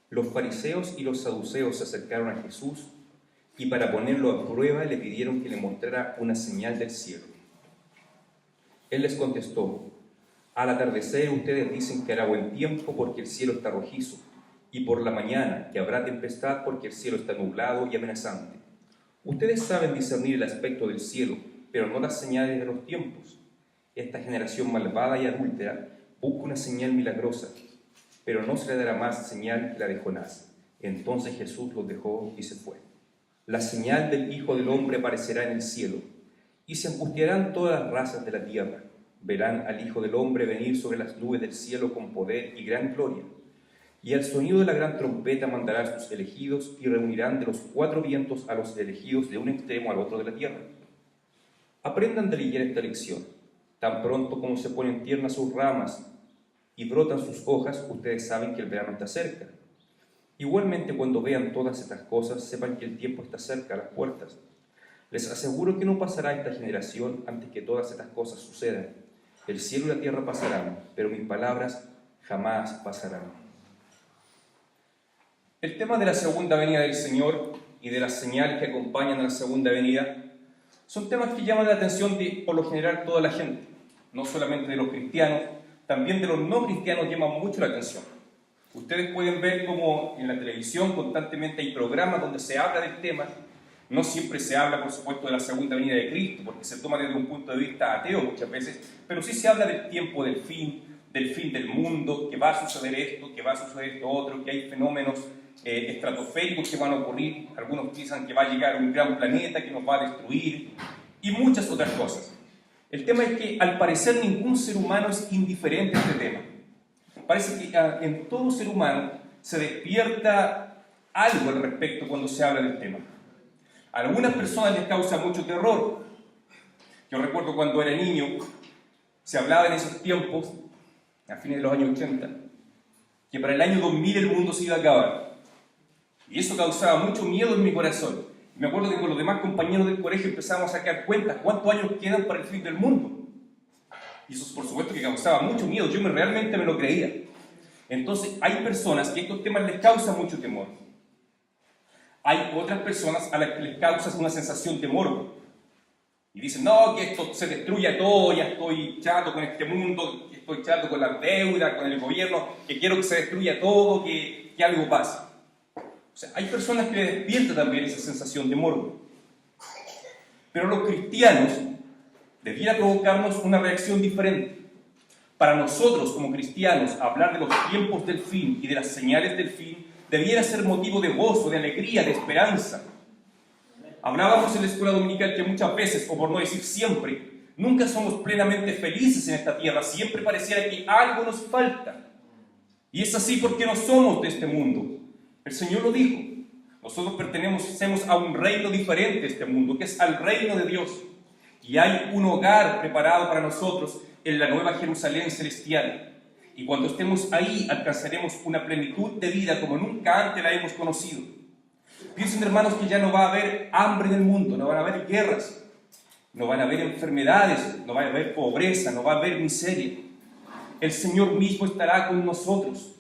Los fariseos y los saduceos se acercaron a Jesús y para ponerlo a prueba le pidieron que le mostrara una señal del cielo. Él les contestó: al atardecer ustedes dicen que hará buen tiempo porque el cielo está rojizo, y por la mañana que habrá tempestad porque el cielo está nublado y amenazante. Ustedes saben discernir el aspecto del cielo, pero no las señales de los tiempos. Esta generación malvada y adúltera busca una señal milagrosa, pero no se le dará más señal que la de Jonás. Entonces Jesús los dejó y se fue. La señal del Hijo del Hombre aparecerá en el cielo, y se angustiarán todas las razas de la tierra. Verán al Hijo del Hombre venir sobre las nubes del cielo con poder y gran gloria. Y al sonido de la gran trompeta mandará a sus elegidos, y reunirán de los cuatro vientos a los elegidos de un extremo al otro de la tierra. Aprendan de leer esta lección. Tan pronto como se ponen tiernas sus ramas y brotan sus hojas, ustedes saben que el verano está cerca. Igualmente, cuando vean todas estas cosas, sepan que el tiempo está cerca a las puertas. Les aseguro que no pasará esta generación antes que todas estas cosas sucedan. El cielo y la tierra pasarán, pero mis palabras jamás pasarán. El tema de la segunda venida del Señor y de las señales que acompañan a la segunda venida son temas que llaman la atención de, por lo general, toda la gente, no solamente de los cristianos, también de los no cristianos llaman mucho la atención. Ustedes pueden ver cómo en la televisión constantemente hay programas donde se habla del tema. No siempre se habla, por supuesto, de la segunda venida de Cristo, porque se toma desde un punto de vista ateo muchas veces, pero sí se habla del tiempo del fin del mundo, que va a suceder esto, que va a suceder esto otro, que hay fenómenos estratosféricos que van a ocurrir. Algunos piensan que va a llegar un gran planeta que nos va a destruir, y muchas otras cosas. El tema es que, al parecer, ningún ser humano es indiferente a este tema. Parece que en todo ser humano se despierta algo al respecto cuando se habla del tema. A algunas personas les causa mucho terror. Yo recuerdo cuando era niño, se hablaba en esos tiempos, a fines de los años 80, que para el año 2000 el mundo se iba a acabar. Y eso causaba mucho miedo en mi corazón. Me acuerdo que con los demás compañeros del colegio empezamos a sacar cuentas cuántos años quedan para el fin del mundo. Y eso, por supuesto, que causaba mucho miedo. Yo realmente me lo creía. Entonces, hay personas que estos temas les causan mucho temor. Hay otras personas a las que les causa una sensación de morbo. Y dicen: no, que esto se destruya todo, ya estoy chato con este mundo, estoy chato con la deuda, con el gobierno, que quiero que se destruya todo, que algo pase. O sea, hay personas que les despierta también esa sensación de morbo. Pero los cristianos debiera provocarnos una reacción diferente. Para nosotros, como cristianos, hablar de los tiempos del fin y de las señales del fin debiera ser motivo de gozo, de alegría, de esperanza. Hablábamos en la escuela dominical que muchas veces, o por no decir siempre, nunca somos plenamente felices en esta tierra. Siempre pareciera que algo nos falta. Y es así porque no somos de este mundo. El Señor lo dijo. Nosotros pertenecemos a un reino diferente a este mundo, que es al reino de Dios. Y hay un hogar preparado para nosotros en la nueva Jerusalén celestial. Y cuando estemos ahí, alcanzaremos una plenitud de vida como nunca antes la hemos conocido. Piensen, hermanos, que ya no va a haber hambre en el mundo, no van a haber guerras, no van a haber enfermedades, no va a haber pobreza, no va a haber miseria. El Señor mismo estará con nosotros.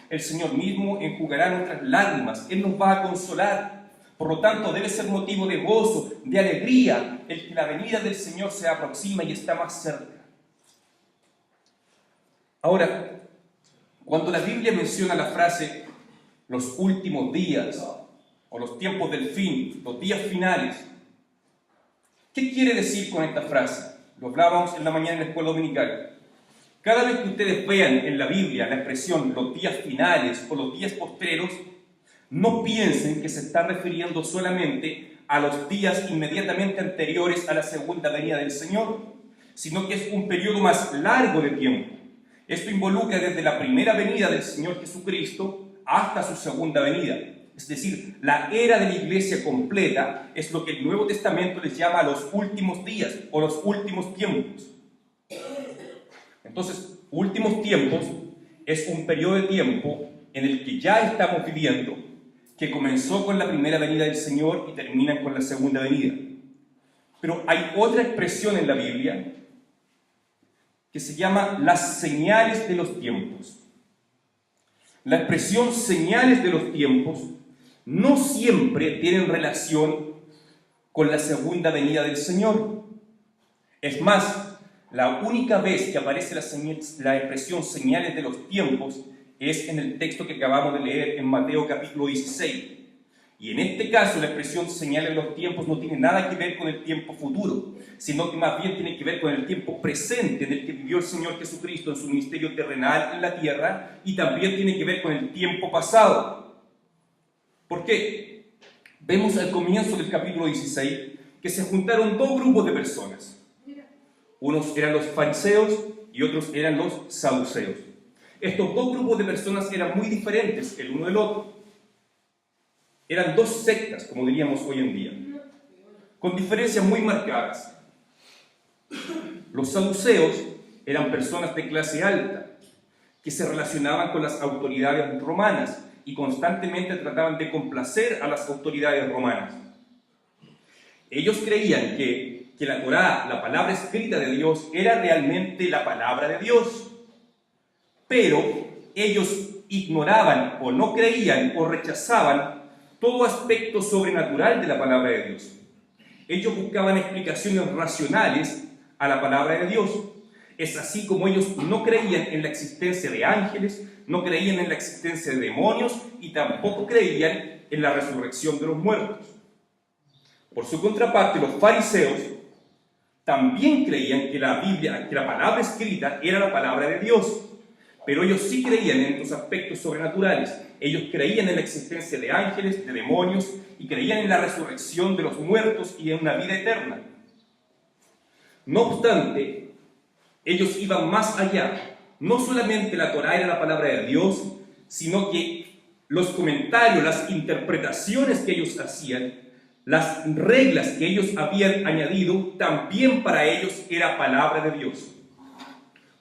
El Señor mismo enjugará nuestras lágrimas. Él nos va a consolar. Por lo tanto, debe ser motivo de gozo, de alegría, el que la venida del Señor se aproxima y está más cerca. Ahora, cuando la Biblia menciona la frase los últimos días o los tiempos del fin, los días finales, ¿qué quiere decir con esta frase? Lo hablábamos en la mañana en la escuela dominical. Cada vez que ustedes vean en la Biblia la expresión los días finales o los días postreros, no piensen que se está refiriendo solamente a los días inmediatamente anteriores a la segunda venida del Señor, sino que es un periodo más largo de tiempo. Esto involucra desde la primera venida del Señor Jesucristo hasta su segunda venida. Es decir, la era de la iglesia completa es lo que el Nuevo Testamento les llama los últimos días o los últimos tiempos. Entonces, últimos tiempos es un periodo de tiempo en el que ya estamos viviendo, que comenzó con la primera venida del Señor y termina con la segunda venida. Pero hay otra expresión en la Biblia que se llama las señales de los tiempos. La expresión señales de los tiempos no siempre tienen relación con la segunda venida del Señor. Es más, la única vez que aparece la expresión señales de los tiempos es en el texto que acabamos de leer en Mateo capítulo 16. Y en este caso la expresión señales de los tiempos no tiene nada que ver con el tiempo futuro, sino que más bien tiene que ver con el tiempo presente en el que vivió el Señor Jesucristo en su ministerio terrenal en la tierra, y también tiene que ver con el tiempo pasado. ¿Por qué? Vemos al comienzo del capítulo 16 que se juntaron dos grupos de personas. Unos eran los fariseos y otros eran los saduceos. Estos dos grupos de personas eran muy diferentes el uno del otro. Eran dos sectas, como diríamos hoy en día, con diferencias muy marcadas. Los saduceos eran personas de clase alta, que se relacionaban con las autoridades romanas y constantemente trataban de complacer a las autoridades romanas. Ellos creían que la Torá, la palabra escrita de Dios, era realmente la palabra de Dios, pero ellos ignoraban o no creían o rechazaban todo aspecto sobrenatural de la palabra de Dios. Ellos buscaban explicaciones racionales a la palabra de Dios. Es así como ellos no creían en la existencia de ángeles, no creían en la existencia de demonios y tampoco creían en la resurrección de los muertos. Por su contraparte, los fariseos también creían que la Biblia, que la palabra escrita era la palabra de Dios, pero ellos sí creían en estos aspectos sobrenaturales. Ellos creían en la existencia de ángeles, de demonios, y creían en la resurrección de los muertos y en una vida eterna. No obstante, ellos iban más allá. No solamente la Torá era la palabra de Dios, sino que los comentarios, las interpretaciones que ellos hacían, las reglas que ellos habían añadido, también para ellos era palabra de Dios.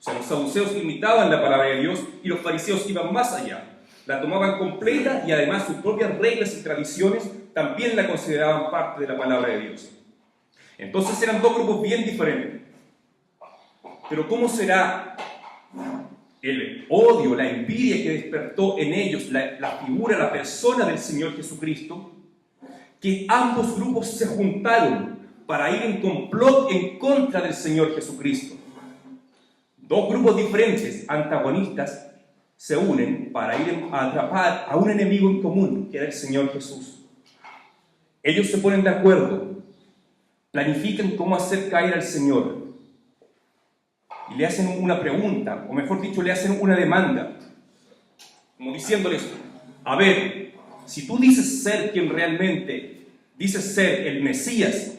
O sea, los saduceos imitaban la palabra de Dios y los fariseos iban más allá. La tomaban completa y además sus propias reglas y tradiciones también la consideraban parte de la palabra de Dios. Entonces eran dos grupos bien diferentes. Pero ¿cómo será el odio, la envidia que despertó en ellos la figura, la persona del Señor Jesucristo, que ambos grupos se juntaron para ir en complot en contra del Señor Jesucristo? Dos grupos diferentes, antagonistas, se unen para ir a atrapar a un enemigo en común, que era el Señor Jesús. Ellos se ponen de acuerdo, planifican cómo hacer caer al Señor y le hacen una pregunta, o mejor dicho, le hacen una demanda, como diciéndoles: a ver, si tú dices ser quien realmente dices ser, el Mesías,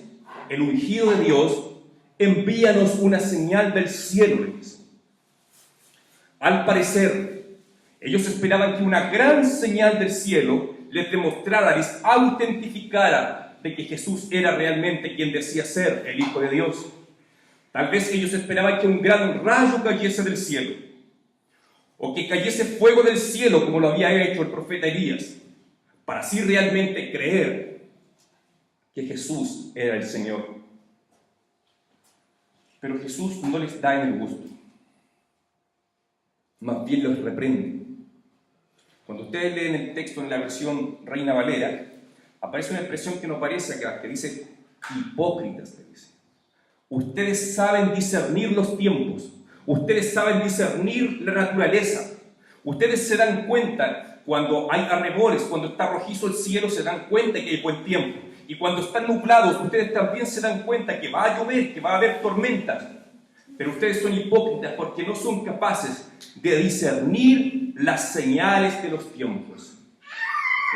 el ungido de Dios, envíanos una señal del cielo. Al parecer, ellos esperaban que una gran señal del cielo les demostrara, les autentificara de que Jesús era realmente quien decía ser, el Hijo de Dios. Tal vez ellos esperaban que un gran rayo cayese del cielo, o que cayese fuego del cielo como lo había hecho el profeta Elías, para así realmente creer que Jesús era el Señor. Pero Jesús no les da en el gusto, más bien los reprende. Cuando ustedes leen el texto en la versión Reina Valera, aparece una expresión que no aparece acá, que dice hipócritas, que dice. Ustedes saben discernir los tiempos, ustedes saben discernir la naturaleza, ustedes se dan cuenta cuando hay arrebores, cuando está rojizo el cielo, se dan cuenta que hay buen tiempo, y cuando están nublados, ustedes también se dan cuenta que va a llover, que va a haber tormentas, pero ustedes son hipócritas porque no son capaces de discernir las señales de los tiempos.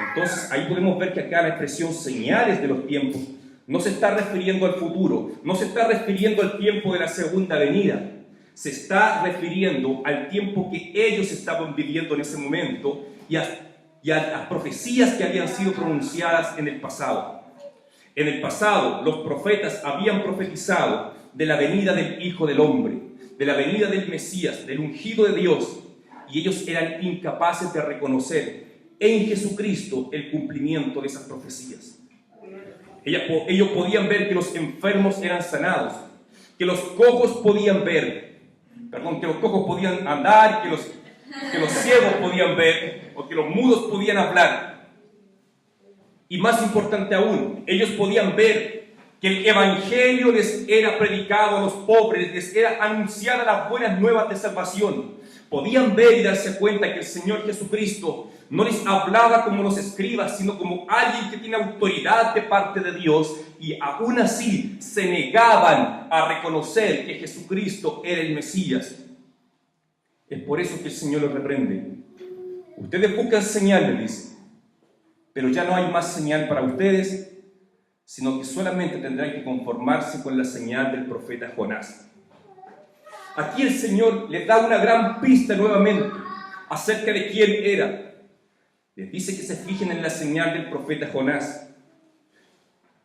Entonces, ahí podemos ver que acá la expresión señales de los tiempos no se está refiriendo al futuro, no se está refiriendo al tiempo de la segunda venida, se está refiriendo al tiempo que ellos estaban viviendo en ese momento y a las profecías que habían sido pronunciadas en el pasado. En el pasado, los profetas habían profetizado de la venida del Hijo del Hombre, de la venida del Mesías, del ungido de Dios, y ellos eran incapaces de reconocer en Jesucristo el cumplimiento de esas profecías. Ellos podían ver que los enfermos eran sanados, que los cojos podían ver, que los cojos podían andar, que los ciegos podían ver, o que los mudos podían hablar. Y más importante aún, ellos podían ver que el Evangelio les era predicado a los pobres, les era anunciada las buenas nuevas de salvación. Podían ver y darse cuenta que el Señor Jesucristo no les hablaba como los escribas, sino como alguien que tiene autoridad de parte de Dios, y aún así se negaban a reconocer que Jesucristo era el Mesías. Es por eso que el Señor los reprende. Ustedes buscan señales, dice, pero ya no hay más señal para ustedes, sino que solamente tendrán que conformarse con la señal del profeta Jonás. Aquí el Señor les da una gran pista nuevamente acerca de quién era. Les dice que se fijen en la señal del profeta Jonás.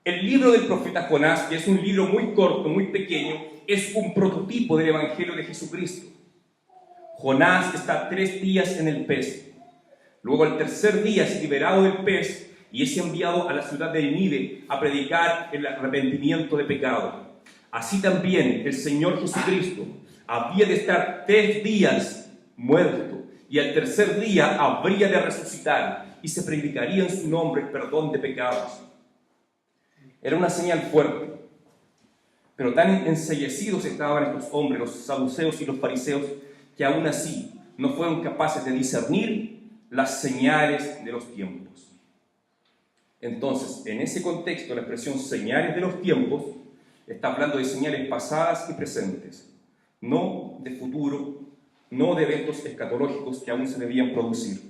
El libro del profeta Jonás, que es un libro muy corto, muy pequeño, es un prototipo del Evangelio de Jesucristo. Jonás está 3 días en el pez. Luego al tercer día es liberado del pez y es enviado a la ciudad de Nínive a predicar el arrepentimiento de pecado. Así también el Señor Jesucristo había de estar 3 días muerto y al tercer día habría de resucitar y se predicaría en su nombre perdón de pecados. Era una señal fuerte, pero tan enseguecidos estaban estos hombres, los saduceos y los fariseos, que aún así no fueron capaces de discernir las señales de los tiempos. Entonces, en ese contexto, la expresión señales de los tiempos está hablando de señales pasadas y presentes, no de futuro, no de eventos escatológicos que aún se debían producir.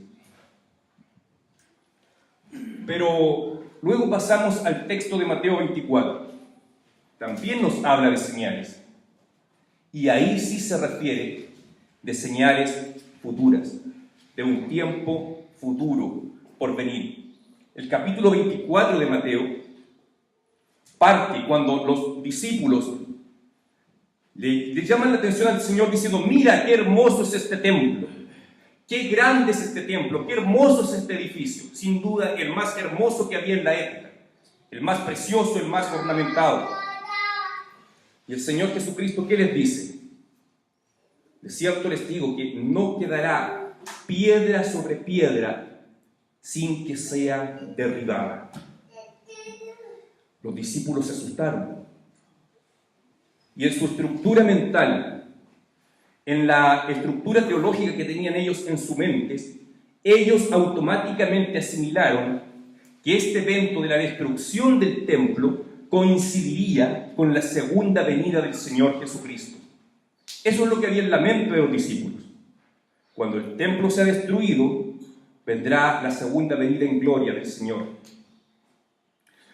Pero luego pasamos al texto de Mateo 24. También nos habla de señales. Y ahí sí se refiere de señales futuras, de un tiempo futuro por venir. El capítulo 24 de Mateo parte cuando los discípulos le llaman la atención al Señor diciendo: mira qué hermoso es este templo, qué grande es este templo, qué hermoso es este edificio. Sin duda el más hermoso que había en la época, el más precioso, el más ornamentado. Y el Señor Jesucristo, ¿qué les dice? De cierto les digo que no quedará piedra sobre piedra sin que sea derribada. Los discípulos se asustaron. Y en su estructura mental, en la estructura teológica que tenían ellos en su mente, ellos automáticamente asimilaron que este evento de la destrucción del templo coincidiría con la segunda venida del Señor Jesucristo. Eso es lo que había en la mente de los discípulos. Cuando el templo sea destruido, vendrá la segunda venida en gloria del Señor.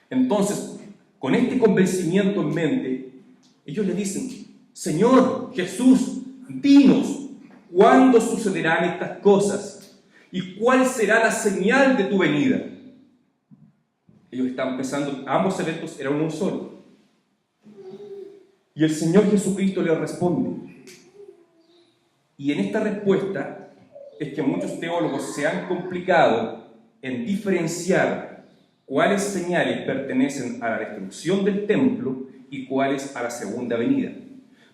Entonces, con este convencimiento en mente, ellos le dicen: Señor Jesús, dinos, ¿cuándo sucederán estas cosas? ¿Y cuál será la señal de tu venida? Ellos estaban pensando, ambos eventos eran uno solo. Y el Señor Jesucristo les responde. Y en esta respuesta es que muchos teólogos se han complicado en diferenciar cuáles señales pertenecen a la destrucción del templo y cuáles a la segunda venida.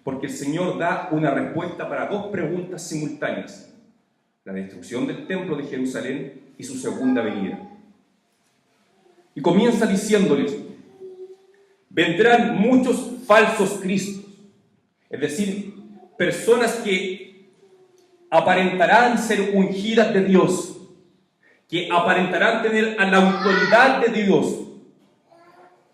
Porque el Señor da una respuesta para 2 preguntas simultáneas: la destrucción del templo de Jerusalén y su segunda venida. Y comienza diciéndoles: vendrán muchos falsos cristos, es decir, personas que aparentarán ser ungidas de Dios, que aparentarán tener a la autoridad de Dios,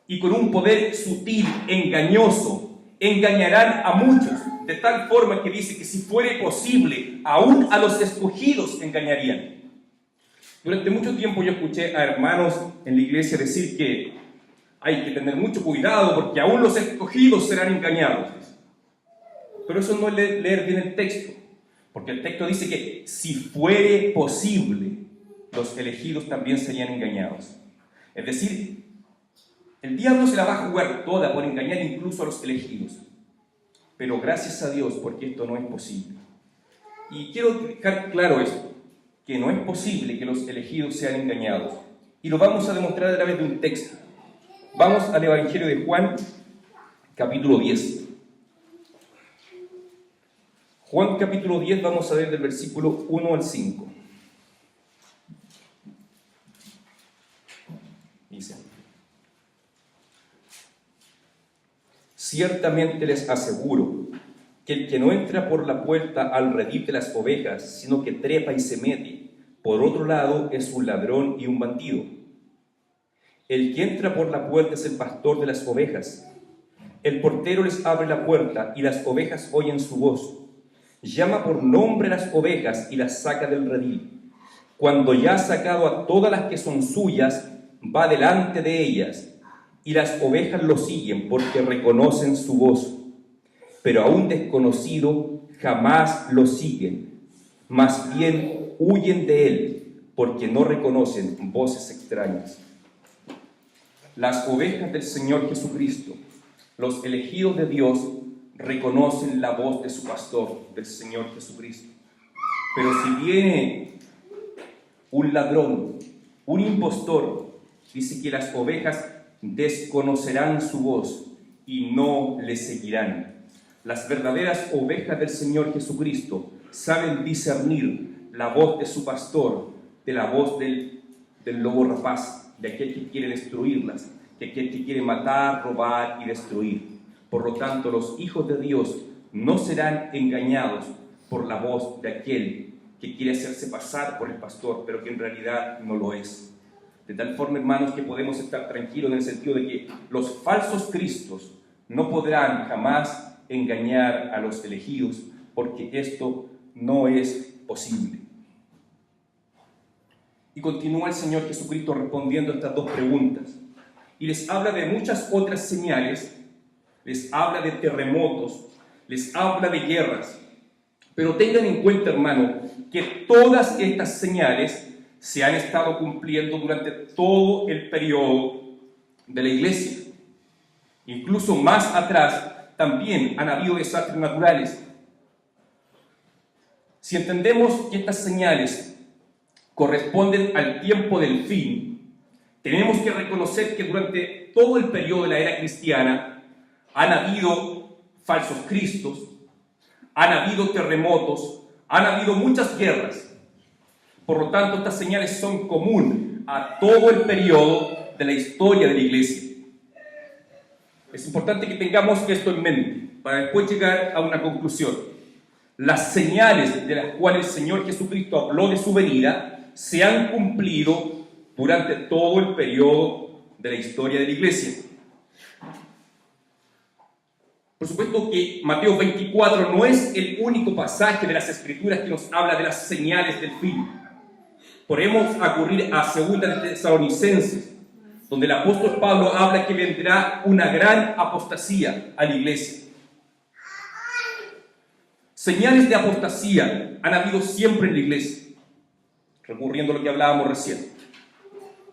y con un poder sutil, engañoso, engañarán a muchos, de tal forma que dice que si fuere posible, aún a los escogidos engañarían. Durante mucho tiempo yo escuché a hermanos en la iglesia decir que hay que tener mucho cuidado porque aún los escogidos serán engañados. Pero eso no es leer bien el texto, porque el texto dice que si fuere posible, los elegidos también serían engañados. Es decir, el diablo se la va a jugar toda por engañar incluso a los elegidos. Pero gracias a Dios, porque esto no es posible. Y quiero dejar claro esto, que no es posible que los elegidos sean engañados. Y lo vamos a demostrar a través de un texto. Vamos al Evangelio de Juan, capítulo 10. Juan capítulo 10, vamos a ver del versículo 1 al 5. Dice: ciertamente les aseguro que el que no entra por la puerta al redil de las ovejas, sino que trepa y se mete por otro lado, es un ladrón y un bandido. El que entra por la puerta es el pastor de las ovejas. El portero les abre la puerta y las ovejas oyen su voz. Llama por nombre a las ovejas y las saca del redil. Cuando ya ha sacado a todas las que son suyas, va delante de ellas, y las ovejas lo siguen porque reconocen su voz. Pero a un desconocido jamás lo siguen, más bien huyen de él, porque no reconocen voces extrañas. Las ovejas del Señor Jesucristo, los elegidos de Dios, reconocen la voz de su pastor, del Señor Jesucristo. Pero si viene un ladrón, un impostor, dice que las ovejas desconocerán su voz y no le seguirán. Las verdaderas ovejas del Señor Jesucristo saben discernir la voz de su pastor de la voz del lobo rapaz, de aquel que quiere destruirlas, de aquel que quiere matar, robar y destruir. Por lo tanto, los hijos de Dios no serán engañados por la voz de aquel que quiere hacerse pasar por el pastor, pero que en realidad no lo es. De tal forma, hermanos, que podemos estar tranquilos en el sentido de que los falsos cristos no podrán jamás engañar a los elegidos, porque esto no es posible. Y continúa el Señor Jesucristo respondiendo a estas dos preguntas. Y les habla de muchas otras señales, les habla de terremotos, les habla de guerras. Pero tengan en cuenta, hermano, que todas estas señales se han estado cumpliendo durante todo el periodo de la iglesia. Incluso más atrás también han habido desastres naturales. Si entendemos que estas señales corresponden al tiempo del fin, tenemos que reconocer que durante todo el periodo de la era cristiana han habido falsos cristos, han habido terremotos, han habido muchas guerras. Por lo tanto, estas señales son comunes a todo el periodo de la historia de la iglesia. Es importante que tengamos esto en mente para después llegar a una conclusión. Las señales de las cuales el Señor Jesucristo habló de su venida se han cumplido durante todo el periodo de la historia de la iglesia. Por supuesto que Mateo 24 no es el único pasaje de las Escrituras que nos habla de las señales del fin. Podemos acudir a 2 de Tesalonicenses, donde el apóstol Pablo habla que vendrá una gran apostasía a la iglesia. Señales de apostasía han habido siempre en la iglesia, recurriendo a lo que hablábamos recién.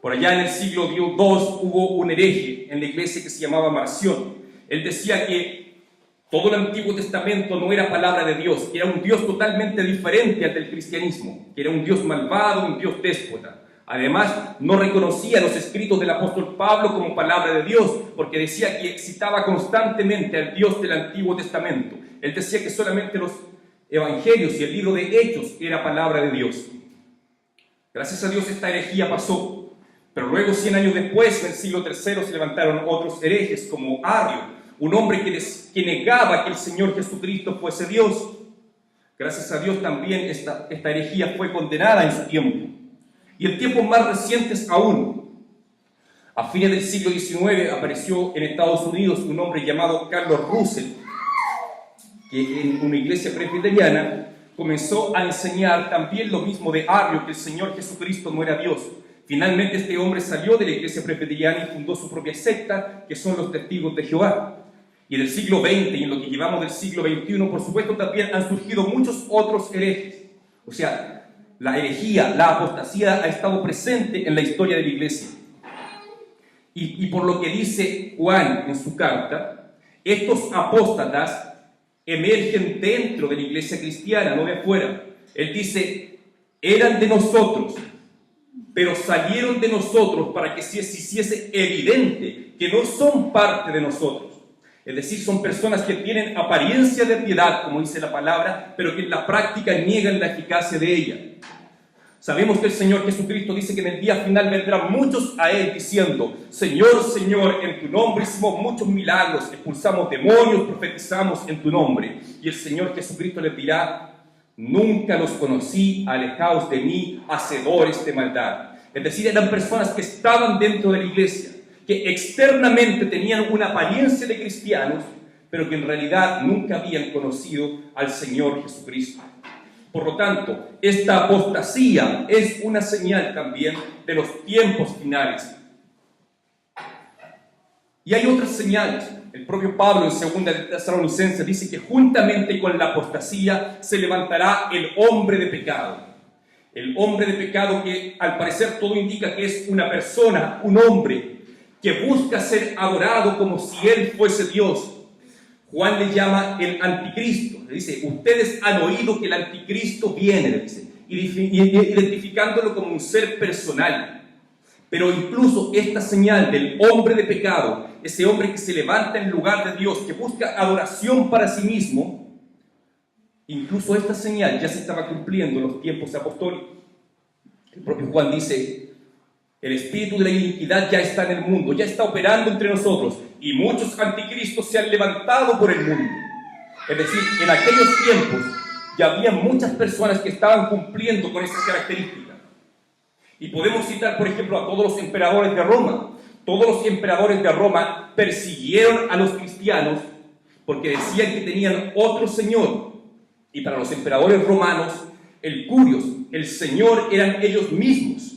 Por allá en el siglo II hubo un hereje en la iglesia que se llamaba Marción. Él decía que todo el Antiguo Testamento no era palabra de Dios, que era un Dios totalmente diferente al del cristianismo, que era un Dios malvado, un Dios déspota. Además, no reconocía los escritos del apóstol Pablo como palabra de Dios, porque decía que citaba constantemente al Dios del Antiguo Testamento. Él decía que solamente los evangelios y el libro de Hechos era palabra de Dios. Gracias a Dios esta herejía pasó, pero luego 100 años después, en el siglo III, se levantaron otros herejes como Arrio, un hombre que negaba que el Señor Jesucristo fuese Dios. Gracias a Dios también esta herejía fue condenada en su tiempo. Y en tiempos más recientes aún, a fines del siglo XIX, apareció en Estados Unidos un hombre llamado Carlos Russell, que en una iglesia presbiteriana comenzó a enseñar también lo mismo de Arrio, que el Señor Jesucristo no era Dios. Finalmente este hombre salió de la iglesia presbiteriana y fundó su propia secta, que son los Testigos de Jehová. Y del siglo XX y en lo que llevamos del siglo XXI, por supuesto, también han surgido muchos otros herejes. O sea, la herejía, la apostasía ha estado presente en la historia de la iglesia. Y por lo que dice Juan en su carta, estos apóstatas emergen dentro de la iglesia cristiana, no de afuera. Él dice, eran de nosotros, pero salieron de nosotros para que se hiciese evidente que no son parte de nosotros. Es decir, son personas que tienen apariencia de piedad, como dice la palabra, pero que en la práctica niegan la eficacia de ella. Sabemos que el Señor Jesucristo dice que en el día final vendrán muchos a Él diciendo, Señor, Señor, en tu nombre hicimos muchos milagros, expulsamos demonios, profetizamos en tu nombre. Y el Señor Jesucristo les dirá, nunca los conocí, alejaos de mí, hacedores de maldad. Es decir, eran personas que estaban dentro de la iglesia, que externamente tenían una apariencia de cristianos, pero que en realidad nunca habían conocido al Señor Jesucristo. Por lo tanto, esta apostasía es una señal también de los tiempos finales. Y hay otras señales. El propio Pablo en 2 de Tesalonicenses dice que juntamente con la apostasía se levantará el hombre de pecado. El hombre de pecado que al parecer todo indica que es una persona, un hombre, que busca ser adorado como si él fuese Dios. Juan le llama el anticristo. Le dice, ustedes han oído que el anticristo viene, le dice, identificándolo como un ser personal. Pero incluso esta señal del hombre de pecado, ese hombre que se levanta en lugar de Dios, que busca adoración para sí mismo, incluso esta señal ya se estaba cumpliendo en los tiempos apostólicos. El propio Juan dice, el espíritu de la iniquidad ya está en el mundo, ya está operando entre nosotros, y muchos anticristos se han levantado por el mundo. Es decir, en aquellos tiempos ya había muchas personas que estaban cumpliendo con esas características. Y podemos citar, por ejemplo, a todos los emperadores de Roma. Todos los emperadores de Roma persiguieron a los cristianos porque decían que tenían otro señor. Y para los emperadores romanos, el curios, el señor, eran ellos mismos.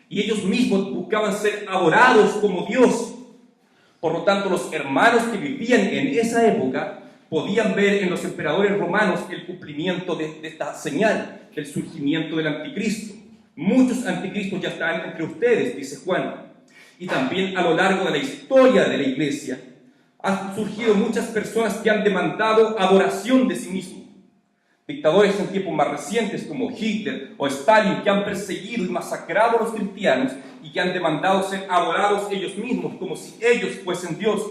Y ellos mismos buscaban ser adorados como Dios. Por lo tanto, los hermanos que vivían en esa época podían ver en los emperadores romanos el cumplimiento de esta señal, del surgimiento del anticristo. Muchos anticristos ya están entre ustedes, dice Juan. Y también a lo largo de la historia de la iglesia han surgido muchas personas que han demandado adoración de sí mismos. Dictadores en tiempos más recientes como Hitler o Stalin, que han perseguido y masacrado a los cristianos y que han demandado ser adorados ellos mismos como si ellos fuesen Dios.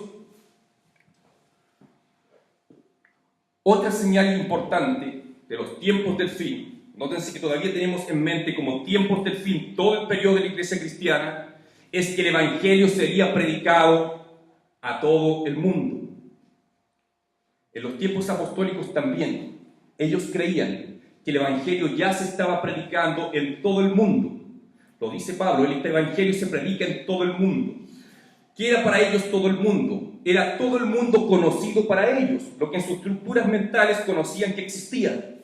Otra señal importante de los tiempos del fin, nótense que todavía tenemos en mente como tiempos del fin todo el periodo de la iglesia cristiana, es que el evangelio sería predicado a todo el mundo. En los tiempos apostólicos también, ellos creían que el evangelio ya se estaba predicando en todo el mundo. Lo dice Pablo, el evangelio se predica en todo el mundo. ¿Qué era para ellos todo el mundo? Era todo el mundo conocido para ellos, lo que en sus estructuras mentales conocían que existía.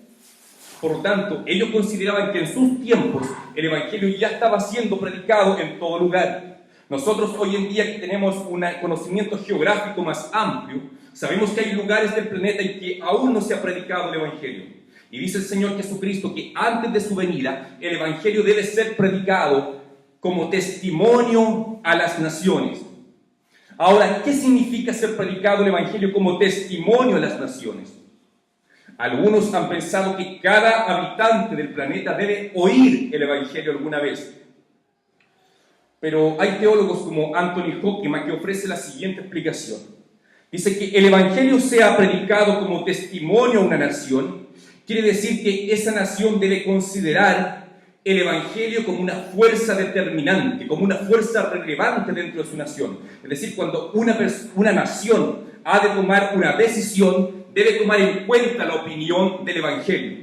Por lo tanto, ellos consideraban que en sus tiempos el evangelio ya estaba siendo predicado en todo lugar. Nosotros hoy en día que tenemos un conocimiento geográfico más amplio, sabemos que hay lugares del planeta en que aún no se ha predicado el evangelio. Y dice el Señor Jesucristo que antes de su venida, el evangelio debe ser predicado como testimonio a las naciones. Ahora, ¿qué significa ser predicado el evangelio como testimonio a las naciones? Algunos han pensado que cada habitante del planeta debe oír el evangelio alguna vez. Pero hay teólogos como Anthony Hoekema que ofrece la siguiente explicación. Dice que el evangelio sea predicado como testimonio a una nación, quiere decir que esa nación debe considerar el evangelio como una fuerza determinante, como una fuerza relevante dentro de su nación. Es decir, cuando una nación ha de tomar una decisión, debe tomar en cuenta la opinión del evangelio.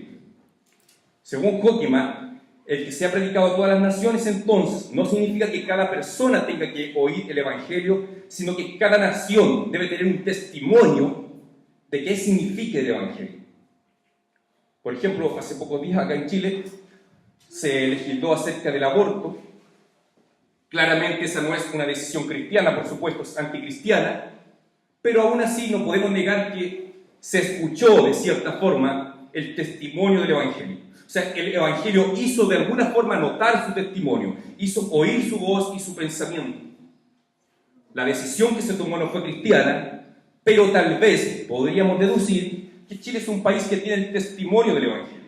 Según Hoekema, el que sea predicado a todas las naciones, entonces, no significa que cada persona tenga que oír el evangelio, sino que cada nación debe tener un testimonio de qué significa el Evangelio. Por ejemplo, hace pocos días acá en Chile se legisló acerca del aborto. Claramente esa no es una decisión cristiana, por supuesto, es anticristiana, pero aún así no podemos negar que se escuchó de cierta forma el testimonio del Evangelio. O sea, el Evangelio hizo de alguna forma notar su testimonio, hizo oír su voz y su pensamiento. La decisión que se tomó no fue cristiana, pero tal vez podríamos deducir que Chile es un país que tiene el testimonio del Evangelio.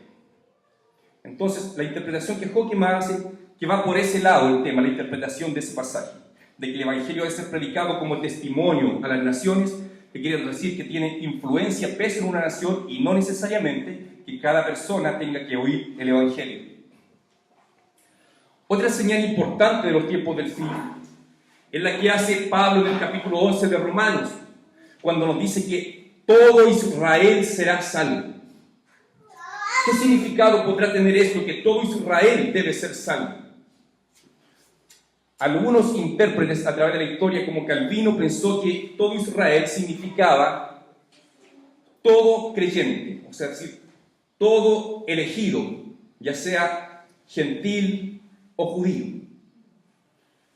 Entonces, la interpretación que Joachim hace, que va por ese lado el tema, la interpretación de ese pasaje, de que el Evangelio debe ser predicado como testimonio a las naciones, que quiere decir que tiene influencia, peso en una nación y no necesariamente que cada persona tenga que oír el Evangelio. Otra señal importante de los tiempos del fin es la que hace Pablo en el capítulo 11 de Romanos, cuando nos dice que todo Israel será salvo. ¿Qué significado podrá tener esto, que todo Israel debe ser salvo? Algunos intérpretes a través de la historia, como Calvino, pensó que todo Israel significaba todo creyente, o sea, es decir, todo elegido, ya sea gentil o judío.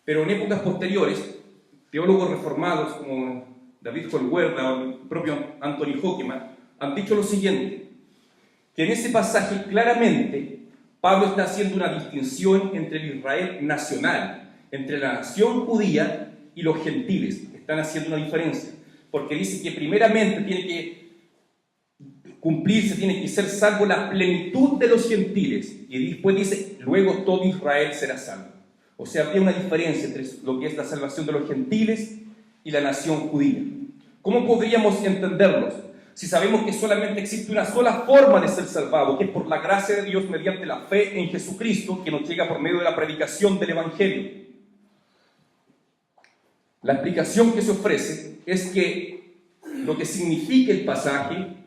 Pero en épocas posteriores, teólogos reformados como David Holguerda o el propio Anthony Hoekema han dicho lo siguiente, que en ese pasaje claramente Pablo está haciendo una distinción entre el Israel nacional, entre la nación judía y los gentiles. Están haciendo una diferencia, porque dice que primeramente tiene que cumplirse, tiene que ser salvo la plenitud de los gentiles, y después dice, luego todo Israel será salvo. O sea, había una diferencia entre lo que es la salvación de los gentiles y la nación judía. ¿Cómo podríamos entenderlos? Si sabemos que solamente existe una sola forma de ser salvado, que es por la gracia de Dios mediante la fe en Jesucristo, que nos llega por medio de la predicación del Evangelio. La explicación que se ofrece es que lo que significa el pasaje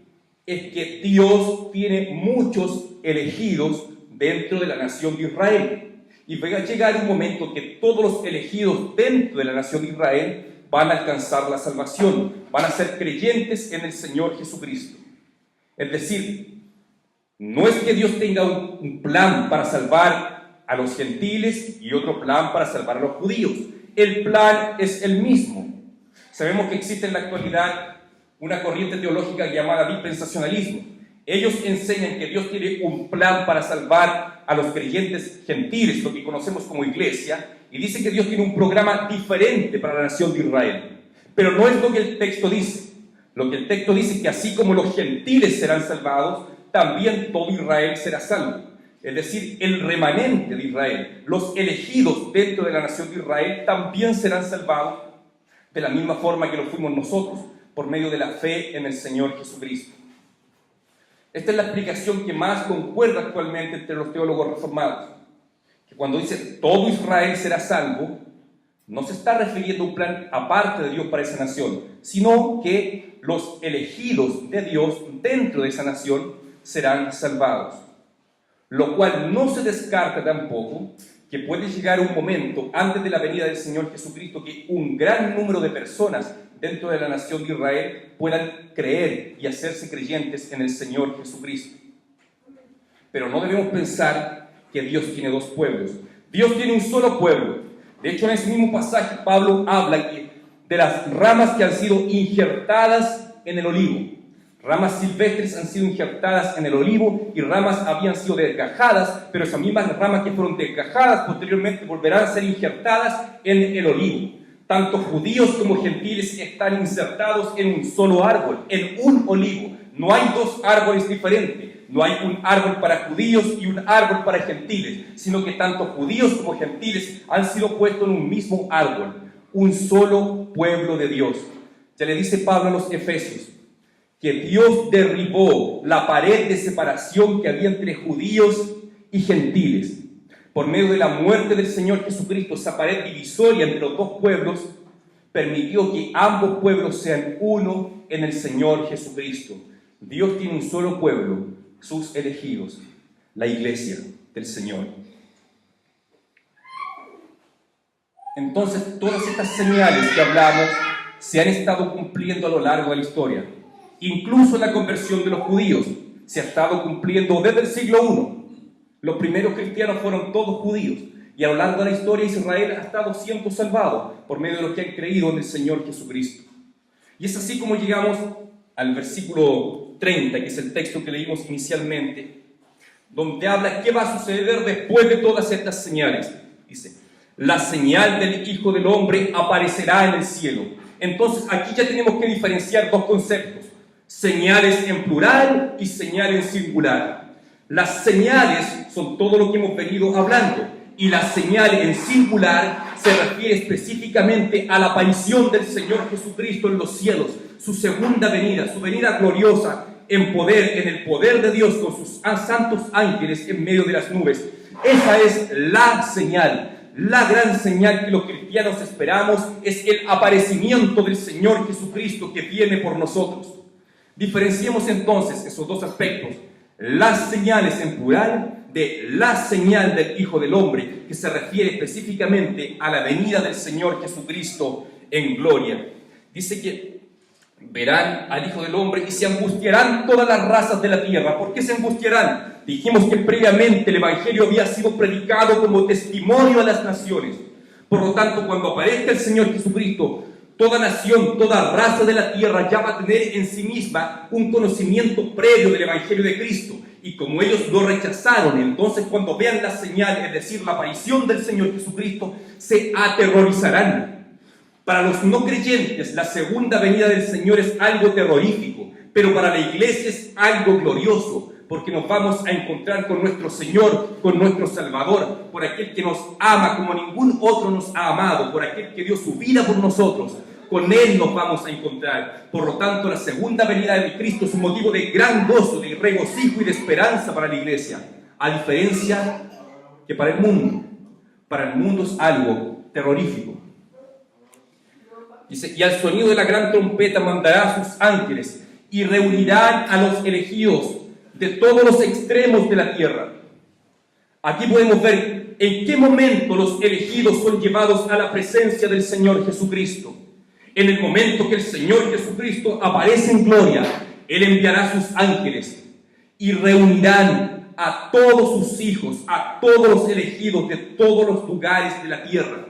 es que Dios tiene muchos elegidos dentro de la nación de Israel. Y va a llegar un momento que todos los elegidos dentro de la nación de Israel van a alcanzar la salvación, van a ser creyentes en el Señor Jesucristo. Es decir, no es que Dios tenga un plan para salvar a los gentiles y otro plan para salvar a los judíos. El plan es el mismo. Sabemos que existe en la actualidad una corriente teológica llamada dispensacionalismo. Ellos enseñan que Dios tiene un plan para salvar a los creyentes gentiles, lo que conocemos como iglesia, y dice que Dios tiene un programa diferente para la nación de Israel. Pero no es lo que el texto dice. Lo que el texto dice es que así como los gentiles serán salvados, también todo Israel será salvo. Es decir, el remanente de Israel, los elegidos dentro de la nación de Israel, también serán salvados de la misma forma que lo fuimos nosotros, por medio de la fe en el Señor Jesucristo. Esta es la explicación que más concuerda actualmente entre los teólogos reformados, que cuando dice todo Israel será salvo, no se está refiriendo a un plan aparte de Dios para esa nación, sino que los elegidos de Dios dentro de esa nación serán salvados. Lo cual no se descarta tampoco que puede llegar un momento antes de la venida del Señor Jesucristo que un gran número de personas dentro de la nación de Israel puedan creer y hacerse creyentes en el Señor Jesucristo. Pero no debemos pensar que Dios tiene dos pueblos. Dios tiene un solo pueblo. De hecho, en ese mismo pasaje Pablo habla de las ramas que han sido injertadas en el olivo. Ramas silvestres han sido injertadas en el olivo y ramas habían sido desgajadas, pero esas mismas ramas que fueron desgajadas posteriormente volverán a ser injertadas en el olivo. Tanto judíos como gentiles están insertados en un solo árbol, en un olivo. No hay dos árboles diferentes. No hay un árbol para judíos y un árbol para gentiles, sino que tanto judíos como gentiles han sido puestos en un mismo árbol, un solo pueblo de Dios. Ya le dice Pablo a los Efesios que Dios derribó la pared de separación que había entre judíos y gentiles. Por medio de la muerte del Señor Jesucristo, esa pared divisoria entre los dos pueblos permitió que ambos pueblos sean uno en el Señor Jesucristo. Dios tiene un solo pueblo, sus elegidos, la iglesia del Señor. Entonces, todas estas señales que hablamos se han estado cumpliendo a lo largo de la historia. incluso la conversión de los judíos, se ha estado cumpliendo desde el siglo I. Los primeros cristianos fueron todos judíos, y a lo largo de la historia Israel ha estado siendo salvado por medio de los que han creído en el Señor Jesucristo. Y es así como llegamos al versículo 30, que es el texto que leímos inicialmente, donde habla qué va a suceder después de todas estas señales. Dice, la señal del Hijo del Hombre aparecerá en el cielo. Entonces aquí ya tenemos que diferenciar dos conceptos: señales en plural y señal en singular. Las señales son todo lo que hemos venido hablando, y la señal en singular se refiere específicamente a la aparición del Señor Jesucristo en los cielos, su segunda venida, su venida gloriosa en el poder de Dios con sus santos ángeles en medio de las nubes. Esa es la señal, la gran señal que los cristianos esperamos, es el aparecimiento del Señor Jesucristo que viene por nosotros. Diferenciemos entonces esos dos aspectos: las señales en plural de la señal del Hijo del Hombre, que se refiere específicamente a la venida del Señor Jesucristo en gloria. Dice que verán al Hijo del Hombre y se angustiarán todas las razas de la tierra. ¿Por qué se angustiarán? Dijimos que previamente el Evangelio había sido predicado como testimonio a las naciones. Por lo tanto, cuando aparezca el Señor Jesucristo, toda nación, toda raza de la tierra ya va a tener en sí misma un conocimiento previo del Evangelio de Cristo. Y como ellos lo rechazaron, entonces cuando vean la señal, es decir, la aparición del Señor Jesucristo, se aterrorizarán. Para los no creyentes, la segunda venida del Señor es algo terrorífico, pero para la iglesia es algo glorioso, porque nos vamos a encontrar con nuestro Señor, con nuestro Salvador, por aquel que nos ama como ningún otro nos ha amado, por aquel que dio su vida por nosotros. Con Él nos vamos a encontrar. Por lo tanto, la segunda venida de Cristo es un motivo de gran gozo, de regocijo y de esperanza para la iglesia, a diferencia que para el mundo. Para el mundo es algo terrorífico. Dice, y al sonido de la gran trompeta mandará a sus ángeles y reunirán a los elegidos de todos los extremos de la tierra. Aquí podemos ver en qué momento los elegidos son llevados a la presencia del Señor Jesucristo. En el momento que el Señor Jesucristo aparece en gloria, Él enviará a sus ángeles y reunirán a todos sus hijos, a todos los elegidos de todos los lugares de la tierra.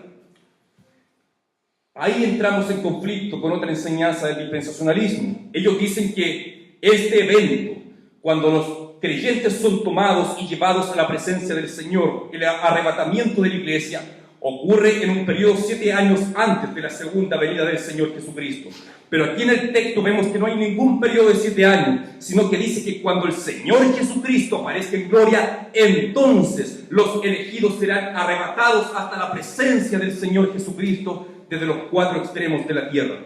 Ahí entramos en conflicto con otra enseñanza del dispensacionalismo. Ellos dicen que este evento, cuando los creyentes son tomados y llevados a la presencia del Señor, el arrebatamiento de la iglesia, ocurre en un periodo 7 años antes de la segunda venida del Señor Jesucristo. Pero aquí en el texto vemos que no hay ningún periodo de 7 años, sino que dice que cuando el Señor Jesucristo aparezca en gloria, entonces los elegidos serán arrebatados hasta la presencia del Señor Jesucristo desde los 4 extremos de la tierra.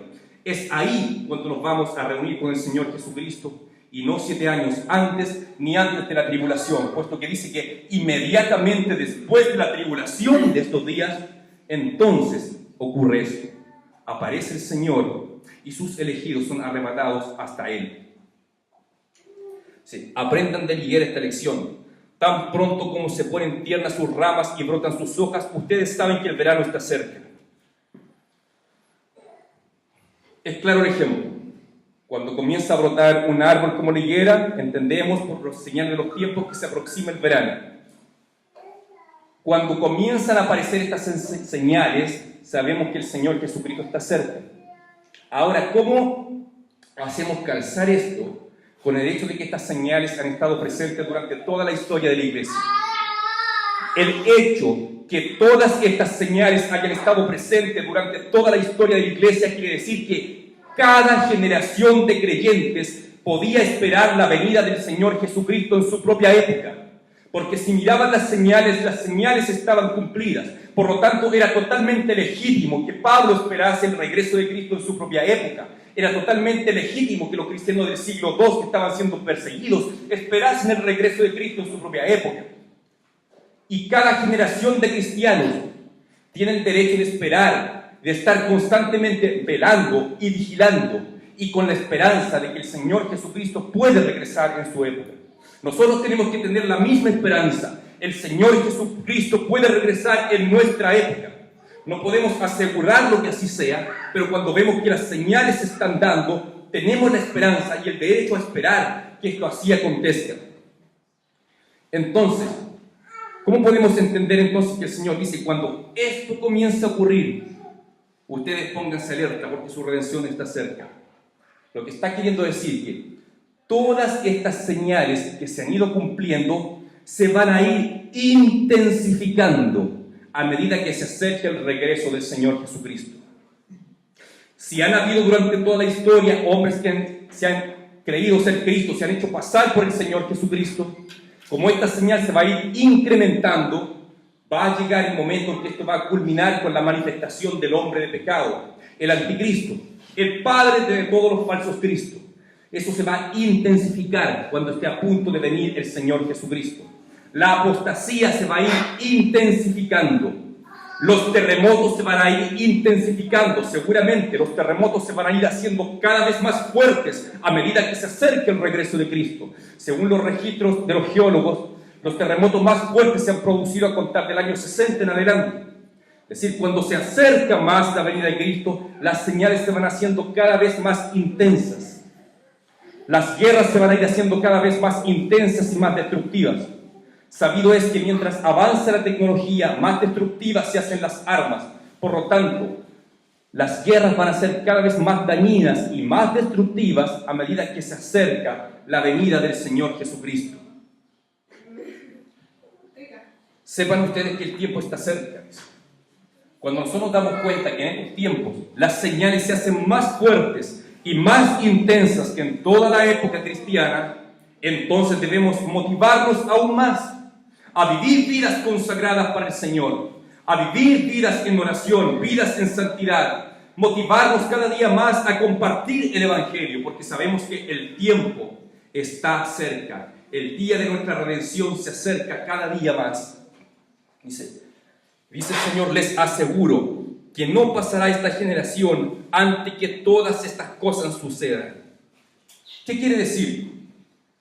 Es ahí cuando nos vamos a reunir con el Señor Jesucristo, y no 7 años antes ni antes de la tribulación, puesto que dice que inmediatamente después de la tribulación de estos días, entonces ocurre esto. Aparece el Señor y sus elegidos son arrebatados hasta Él. Sí, aprendan de Miguel esta lección. Tan pronto como se ponen tiernas sus ramas y brotan sus hojas, ustedes saben que el verano está cerca. Es claro el ejemplo. Cuando comienza a brotar un árbol como la higuera, entendemos por los señales de los tiempos que se aproxima el verano. Cuando comienzan a aparecer estas señales, sabemos que el Señor Jesucristo está cerca. Ahora, ¿cómo hacemos calzar esto con el hecho de que estas señales han estado presentes durante toda la historia de la iglesia? El hecho que todas estas señales hayan estado presentes durante toda la historia de la iglesia quiere decir que cada generación de creyentes podía esperar la venida del Señor Jesucristo en su propia época. Porque si miraban las señales estaban cumplidas. Por lo tanto, era totalmente legítimo que Pablo esperase el regreso de Cristo en su propia época. Era totalmente legítimo que los cristianos del siglo II, que estaban siendo perseguidos, esperasen el regreso de Cristo en su propia época. Y cada generación de cristianos tiene el derecho de esperar, de estar constantemente velando y vigilando, y con la esperanza de que el Señor Jesucristo puede regresar en su época. Nosotros tenemos que tener la misma esperanza. El Señor Jesucristo puede regresar en nuestra época. No podemos asegurarlo que así sea, pero cuando vemos que las señales se están dando, tenemos la esperanza y el derecho a esperar que esto así acontezca. Entonces, ¿cómo podemos entender entonces que el Señor dice, cuando esto comience a ocurrir, ustedes pónganse alerta porque su redención está cerca? Lo que está queriendo decir que todas estas señales que se han ido cumpliendo se van a ir intensificando a medida que se acerque el regreso del Señor Jesucristo. Si han habido durante toda la historia hombres que se han creído ser Cristo, se han hecho pasar por el Señor Jesucristo, como esta señal se va a ir incrementando, va a llegar el momento en que esto va a culminar con la manifestación del hombre de pecado, el anticristo, el padre de todos los falsos cristos. Eso se va a intensificar cuando esté a punto de venir el Señor Jesucristo. La apostasía se va a ir intensificando. Los terremotos se van a ir intensificando. Seguramente los terremotos se van a ir haciendo cada vez más fuertes a medida que se acerque el regreso de Cristo. Según los registros de los geólogos, los terremotos más fuertes se han producido a contar del año 60 en adelante. Es decir, cuando se acerca más la venida de Cristo, las señales se van haciendo cada vez más intensas. Las guerras se van a ir haciendo cada vez más intensas y más destructivas. Sabido es que mientras avanza la tecnología, más destructivas se hacen las armas. Por lo tanto, las guerras van a ser cada vez más dañinas y más destructivas a medida que se acerca la venida del Señor Jesucristo. Sepan ustedes que el tiempo está cerca. Cuando nosotros nos damos cuenta que en estos tiempos las señales se hacen más fuertes y más intensas que en toda la época cristiana, entonces debemos motivarnos aún más a vivir vidas consagradas para el Señor, a vivir vidas en oración, vidas en santidad, motivarnos cada día más a compartir el Evangelio, porque sabemos que el tiempo está cerca, el día de nuestra redención se acerca cada día más. Dice el Señor, les aseguro que no pasará esta generación antes que todas estas cosas sucedan. ¿Qué quiere decir?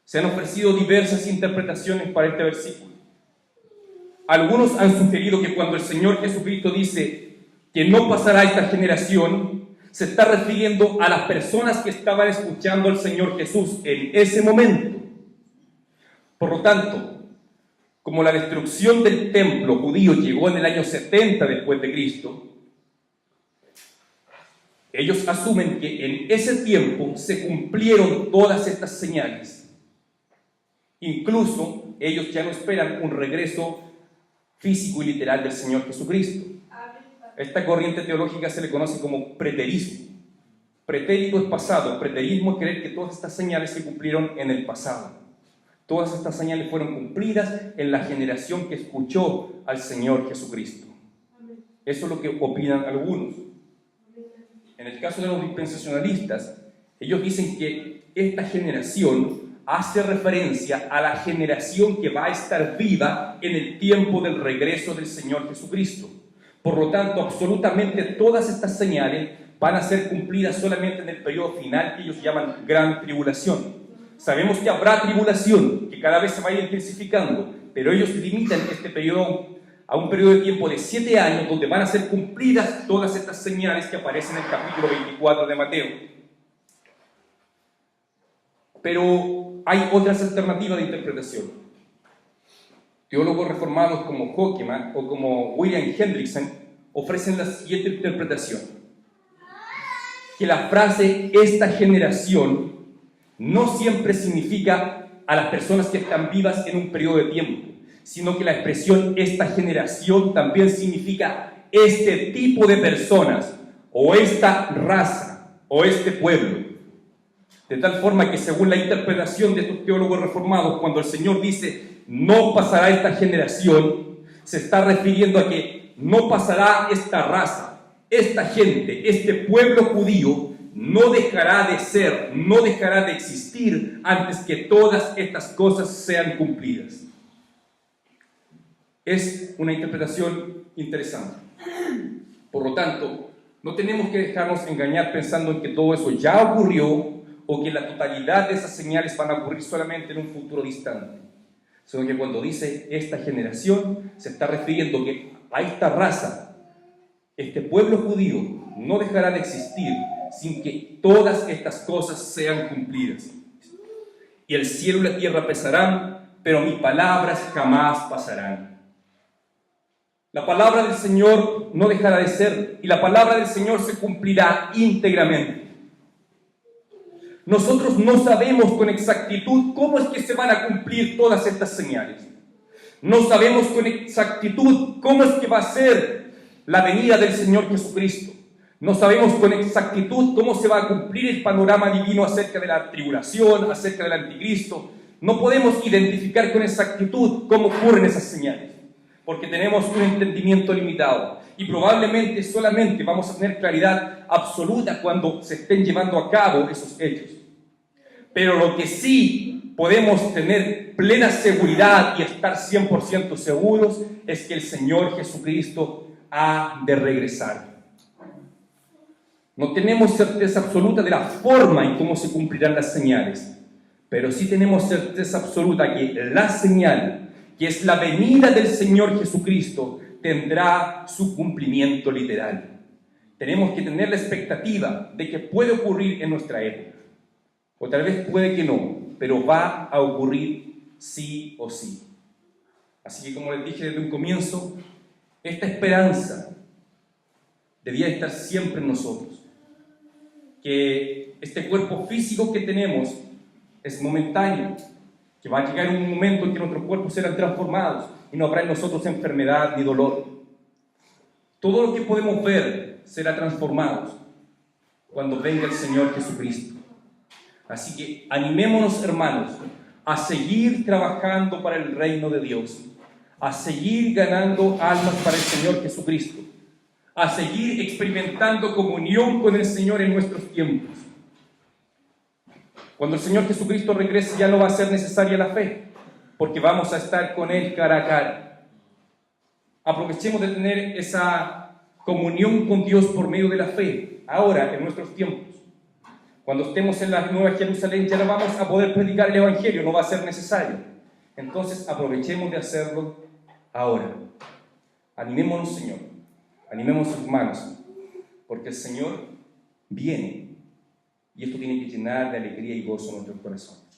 Se han ofrecido diversas interpretaciones para este versículo. Algunos han sugerido que cuando el Señor Jesucristo dice que no pasará esta generación, se está refiriendo a las personas que estaban escuchando al Señor Jesús en ese momento. Por lo tanto, como la destrucción del templo judío llegó en el año 70 después de Cristo, ellos asumen que en ese tiempo se cumplieron todas estas señales. Incluso ellos ya no esperan un regreso físico y literal del Señor Jesucristo. Esta corriente teológica se le conoce como preterismo. Pretérito es pasado, preterismo es creer que todas estas señales se cumplieron en el pasado. Todas estas señales fueron cumplidas en la generación que escuchó al Señor Jesucristo. Eso es lo que opinan algunos. En el caso de los dispensacionalistas, ellos dicen que esta generación hace referencia a la generación que va a estar viva en el tiempo del regreso del Señor Jesucristo. Por lo tanto, absolutamente todas estas señales van a ser cumplidas solamente en el periodo final que ellos llaman gran tribulación. Sabemos que habrá tribulación, que cada vez se va a ir intensificando, pero ellos limitan este periodo a un periodo de tiempo de 7 años donde van a ser cumplidas todas estas señales que aparecen en el capítulo 24 de Mateo. Pero hay otras alternativas de interpretación. Teólogos reformados como Hockeman o como William Hendrickson ofrecen la siguiente interpretación: que la frase "esta generación" no siempre significa a las personas que están vivas en un periodo de tiempo, sino que la expresión "esta generación" también significa este tipo de personas, o esta raza, o este pueblo. De tal forma que, según la interpretación de estos teólogos reformados, cuando el Señor dice "no pasará esta generación", se está refiriendo a que no pasará esta raza, esta gente, este pueblo judío no dejará de ser, no dejará de existir antes que todas estas cosas sean cumplidas. Es una interpretación interesante. Por lo tanto, no tenemos que dejarnos engañar pensando en que todo eso ya ocurrió o que la totalidad de esas señales van a ocurrir solamente en un futuro distante, sino que cuando dice "esta generación" se está refiriendo que a esta raza, este pueblo judío, no dejará de existir, sin que todas estas cosas sean cumplidas. Y el cielo y la tierra pasarán, pero mis palabras jamás pasarán. La palabra del Señor no dejará de ser, y la palabra del Señor se cumplirá íntegramente. Nosotros no sabemos con exactitud cómo es que se van a cumplir todas estas señales. No sabemos con exactitud cómo es que va a ser la venida del Señor Jesucristo. No sabemos con exactitud cómo se va a cumplir el panorama divino acerca de la tribulación, acerca del anticristo. No podemos identificar con exactitud cómo ocurren esas señales, porque tenemos un entendimiento limitado. Y probablemente solamente vamos a tener claridad absoluta cuando se estén llevando a cabo esos hechos. Pero lo que sí podemos tener plena seguridad y estar 100% seguros es que el Señor Jesucristo ha de regresar. No tenemos certeza absoluta de la forma en cómo se cumplirán las señales, pero sí tenemos certeza absoluta que la señal, que es la venida del Señor Jesucristo, tendrá su cumplimiento literal. Tenemos que tener la expectativa de que puede ocurrir en nuestra época, o tal vez puede que no, pero va a ocurrir sí o sí. Así que, como les dije desde un comienzo, esta esperanza debía estar siempre en nosotros. Que este cuerpo físico que tenemos es momentáneo, que va a llegar un momento en que nuestros cuerpos serán transformados y no habrá en nosotros enfermedad ni dolor. Todo lo que podemos ver será transformado cuando venga el Señor Jesucristo. Así que animémonos, hermanos, a seguir trabajando para el reino de Dios, a seguir ganando almas para el Señor Jesucristo, a seguir experimentando comunión con el Señor en nuestros tiempos. Cuando el Señor Jesucristo regrese ya no va a ser necesaria la fe, porque vamos a estar con Él cara a cara. Aprovechemos de tener esa comunión con Dios por medio de la fe, ahora, en nuestros tiempos. Cuando estemos en la Nueva Jerusalén ya no vamos a poder predicar el Evangelio, no va a ser necesario. Entonces aprovechemos de hacerlo ahora. Animémonos, Señor. Animemos sus manos, porque el Señor viene y esto tiene que llenar de alegría y gozo nuestros corazones.